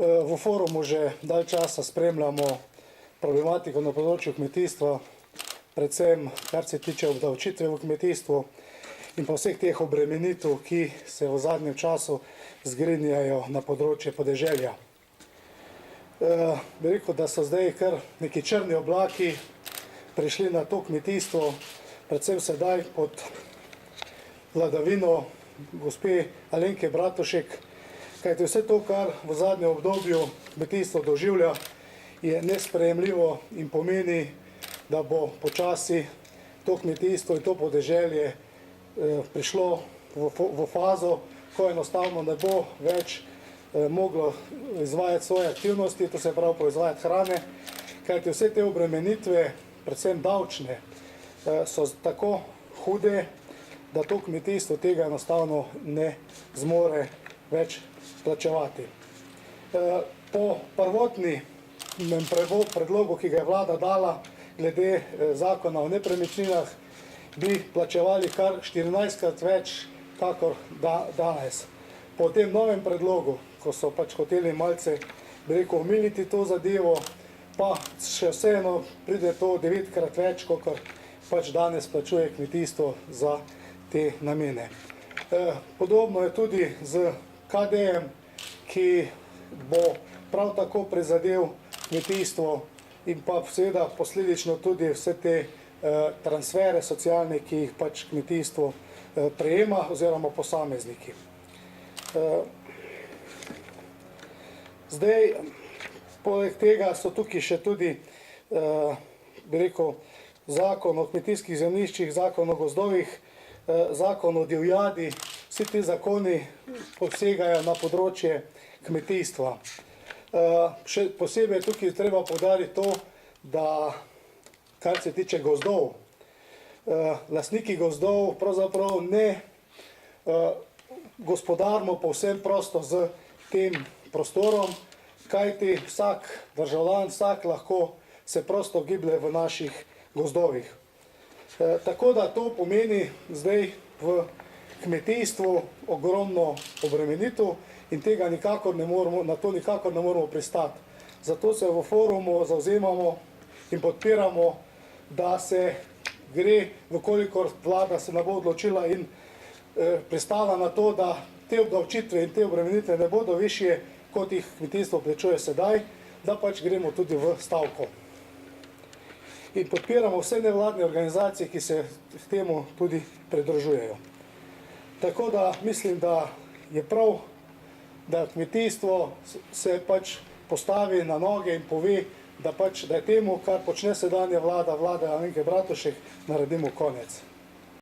V forumu že dalj časa spremljamo problematiko na področju kmetijstva, predvsem kar se tiče obdavčitve v kmetijstvu in pa vseh teh obremenitev, ki se v zadnjem času zgrinjajo na področje podeželja. Bi rekel, da so zdaj kar neki črni oblaki prišli na to kmetijstvo, predvsem sedaj pod vladavino gospe Alenke Bratušek, kajti vse to, kar v zadnjem obdobju kmetijstvo doživlja, je nesprejemljivo in pomeni, da bo počasi to kmetijstvo in to podeželje prišlo v fazo, ko enostavno ne bo več moglo izvajati svoje aktivnosti, to se pravi proizvajati hrane, kajti vse te obremenitve, predvsem davčne, so tako hude, da to kmetijstvo tega enostavno ne zmore več plačevati. Po prvotnem predlogu, ki ga je vlada dala glede zakona o nepremičninah, bi plačevali kar 14-krat več, kakor danes. Po tem novem predlogu, ko so pač hoteli malce, bi rekel, omiliti to zadevo, pa še vseeno pride to 9-krat več, kakor pač danes plačuje kmetijstvo za te namene. Podobno je tudi z KD-jem, ki bo prav tako prizadel kmetijstvo in pa seveda posledično tudi vse te transfere socialne, ki jih pač kmetijstvo prejema oziroma posamezniki. Zdaj, poleg tega so tukaj še tudi, bi rekel, zakon o kmetijskih zemljiščih, zakon o gozdovih, zakon o divjadi, vsi ti zakoni posegajo na področje kmetijstva. Še posebej tukaj treba poudariti to, da kar se tiče gozdov, lastniki gozdov pravzaprav ne gospodarimo povsem prosto z tem prostorom, kajti vsak državljan, vsak lahko se prosto giblje v naših gozdovih. Tako da to pomeni zdaj v kmetijstvu ogromno obremenitev in tega nikakor ne moremo, na to nikakor ne moremo pristati. Zato se v forumu zavzemamo in podpiramo, da se gre, vkolikor vlada se ne bo odločila in pristala na to, da te obdavčitve in te obremenitve ne bodo višje, kot jih kmetijstvo plačuje sedaj, da pač gremo tudi v stavko. In podpiramo vse nevladne organizacije, ki se k temu tudi pridružujejo. Tako da mislim, da je prav, da kmetijstvo se pač postavi na noge in pove, da je temu, kar počne sedanja vlada, vlada Alenke Bratušek, naredimo konec.